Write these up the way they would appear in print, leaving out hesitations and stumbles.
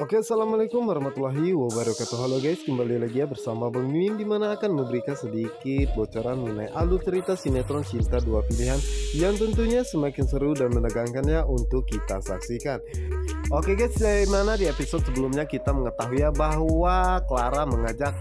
Oke, assalamualaikum warahmatullahi wabarakatuh. Halo guys, kembali lagi ya bersama Bang Mimin, dimana akan memberikan sedikit bocoran mengenai alur cerita sinetron Cinta Dua Pilihan yang tentunya semakin seru dan menegangkannya untuk kita saksikan. Oke guys, dari mana di episode sebelumnya kita mengetahui ya bahwa Clara mengajak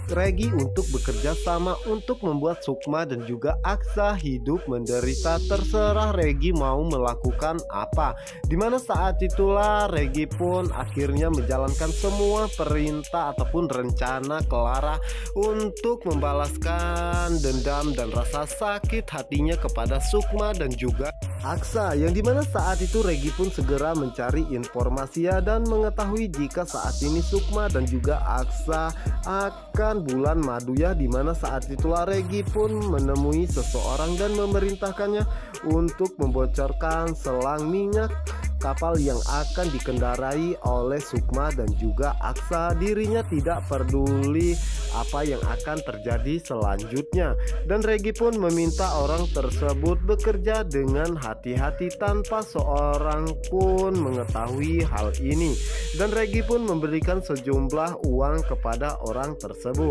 Regi untuk bekerja sama untuk membuat Sukma dan juga Aksa hidup menderita. Terserah Regi mau melakukan apa. Dimana saat itulah Regi pun akhirnya menjalankan semua perintah ataupun rencana Clara untuk membalaskan dendam dan rasa sakit hatinya kepada Sukma dan juga Aksa. Yang dimana saat itu Regi pun segera mencari informasi dan mengetahui jika saat ini Sukma dan juga Aksa akan bulan madu ya, dimana saat itulah Regi pun menemui seseorang dan memerintahkannya untuk membocorkan selang minyak kapal yang akan dikendarai oleh Sukma dan juga Aksa. Dirinya tidak peduli apa yang akan terjadi selanjutnya, dan Regi pun meminta orang tersebut bekerja dengan hati-hati tanpa seorang pun mengetahui hal ini, dan Regi pun memberikan sejumlah uang kepada orang tersebut.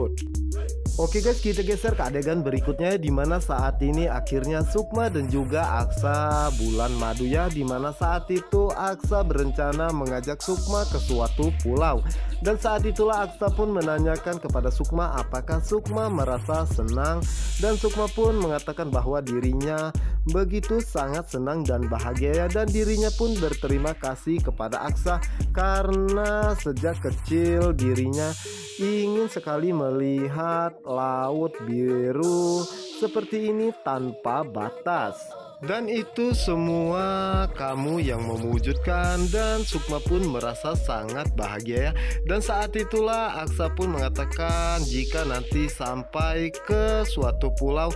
Oke guys, kita geser ke adegan berikutnya, dimana saat ini akhirnya Sukma dan juga Aksa bulan madu ya, dimana saat itu Aksa berencana mengajak Sukma ke suatu pulau, dan saat itulah Aksa pun menanyakan kepada Sukma apakah Sukma merasa senang, dan Sukma pun mengatakan bahwa dirinya begitu sangat senang dan bahagia ya, dan dirinya pun berterima kasih kepada Aksa karena sejak kecil dirinya ingin sekali melihat laut biru seperti ini tanpa batas. Dan itu semua kamu yang mewujudkan, dan Sukma pun merasa sangat bahagia ya. Dan saat itulah Aksa pun mengatakan jika nanti sampai ke suatu pulau,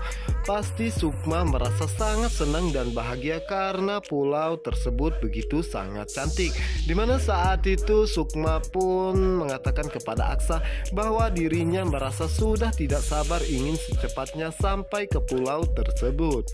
pasti Sukma merasa sangat senang dan bahagia karena pulau tersebut begitu sangat cantik. Dimana saat itu Sukma pun mengatakan kepada Aksa bahwa dirinya merasa sudah tidak sabar ingin secepatnya sampai ke pulau tersebut.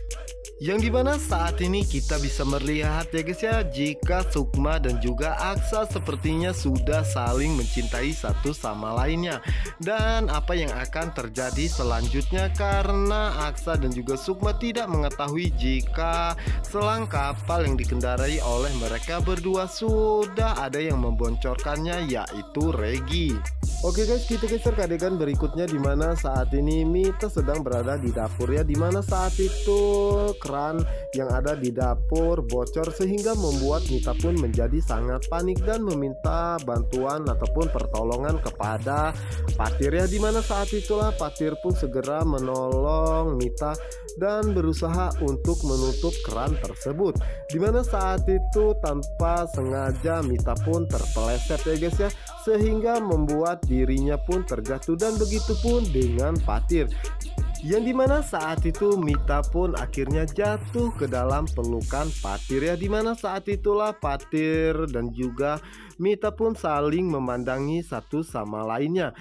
Yang dimana saat ini kita bisa melihat ya guys ya, jika Sukma dan juga Aksa sepertinya sudah saling mencintai satu sama lainnya. Dan apa yang akan terjadi selanjutnya, karena Aksa dan juga Sukma tidak mengetahui jika selang kapal yang dikendarai oleh mereka berdua sudah ada yang memboncorkannya, yaitu Regi. Oke guys, kita geser ke adegan berikutnya, dimana saat ini Mita sedang berada di dapur ya, dimana saat itu keran yang ada di dapur bocor sehingga membuat Mita pun menjadi sangat panik dan meminta bantuan ataupun pertolongan kepada Patir ya, dimana saat itulah Patir pun segera menolong Mita dan berusaha untuk menutup keran tersebut, dimana saat itu tanpa sengaja Mita pun terpeleset ya guys ya, sehingga membuat dirinya pun terjatuh, dan begitu pun dengan Patir. Yang dimana saat itu Mita pun akhirnya jatuh ke dalam pelukan Patir ya, dimana saat itulah Patir dan juga Mita pun saling memandangi satu sama lainnya.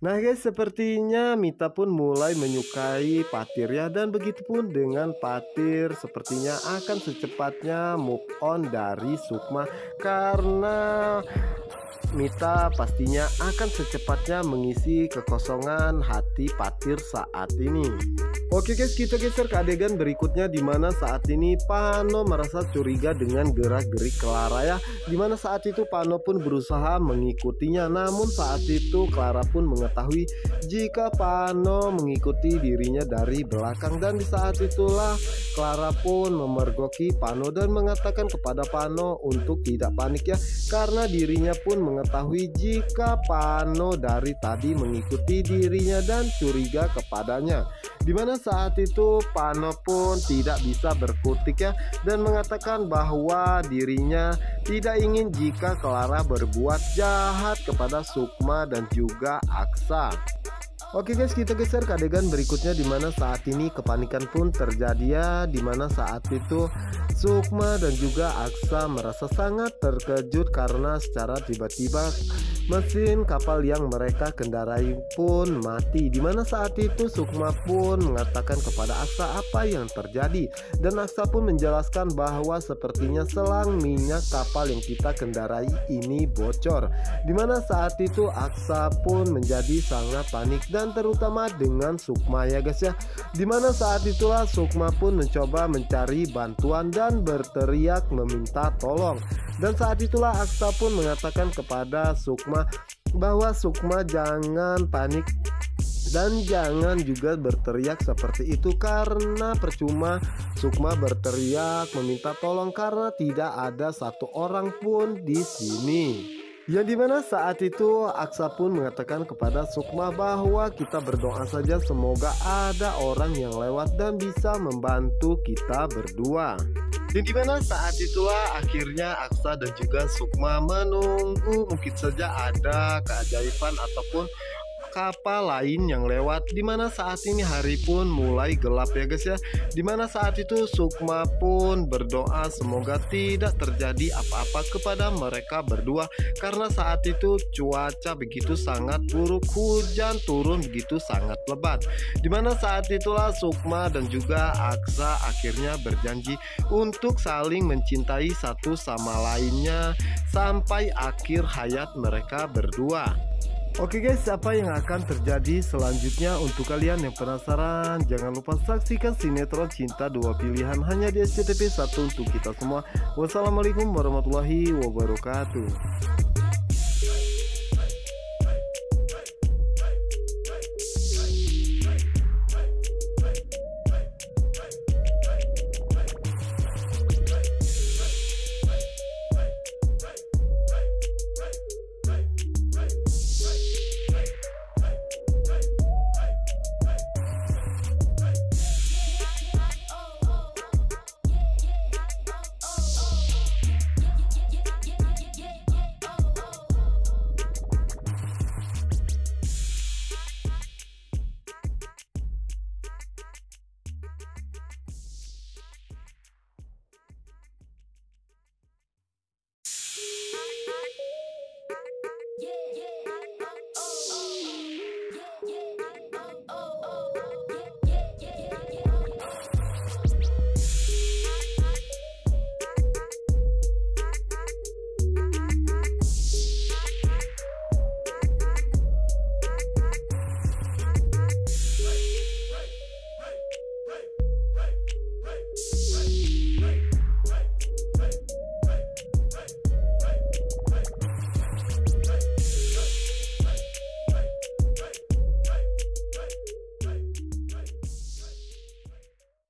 Nah guys, sepertinya Mita pun mulai menyukai Patir ya, dan begitu pun dengan Patir sepertinya akan secepatnya move on dari Sukma, karena Mita pastinya akan secepatnya mengisi kekosongan hati Patir saat ini. Oke guys, kita geser ke adegan berikutnya, dimana saat ini Pano merasa curiga dengan gerak-gerik Clara ya, dimana saat itu Pano pun berusaha mengikutinya, namun saat itu Clara pun mengetahui jika Pano mengikuti dirinya dari belakang, dan di saat itulah Clara pun memergoki Pano dan mengatakan kepada Pano untuk tidak panik ya, karena dirinya pun mengetahui jika Pano dari tadi mengikuti dirinya dan curiga kepadanya. Dimana saat itu Pano pun tidak bisa berkutik ya, dan mengatakan bahwa dirinya tidak ingin jika Clara berbuat jahat kepada Sukma dan juga Aksa. Oke guys, kita geser ke adegan berikutnya, dimana saat ini kepanikan pun terjadi ya, dimana saat itu Sukma dan juga Aksa merasa sangat terkejut karena secara tiba-tiba Mesin kapal yang mereka kendarai pun mati, di mana saat itu Sukma pun mengatakan kepada Aksa apa yang terjadi, dan Aksa pun menjelaskan bahwa sepertinya selang minyak kapal yang kita kendarai ini bocor, di mana saat itu Aksa pun menjadi sangat panik, dan terutama dengan Sukma ya guys ya, di mana saat itulah Sukma pun mencoba mencari bantuan dan berteriak meminta tolong. Dan saat itulah Aksa pun mengatakan kepada Sukma bahwa Sukma jangan panik dan jangan juga berteriak seperti itu, karena percuma Sukma berteriak meminta tolong karena tidak ada satu orang pun di sini. Yang dimana saat itu Aksa pun mengatakan kepada Sukma bahwa kita berdoa saja semoga ada orang yang lewat dan bisa membantu kita berdua. Dan dimana saat itulah akhirnya Aksa dan juga Sukma menunggu mungkin saja ada keajaiban ataupun kapal lain yang lewat, dimana saat ini hari pun mulai gelap ya guys ya, dimana saat itu Sukma pun berdoa semoga tidak terjadi apa-apa kepada mereka berdua, karena saat itu cuaca begitu sangat buruk, hujan turun begitu sangat lebat, dimana saat itulah Sukma dan juga Aksa akhirnya berjanji untuk saling mencintai satu sama lainnya sampai akhir hayat mereka berdua. Oke guys, apa yang akan terjadi selanjutnya? Untuk kalian yang penasaran, jangan lupa saksikan sinetron Cinta Dua Pilihan hanya di SCTV 1 untuk kita semua. Wassalamualaikum warahmatullahi wabarakatuh.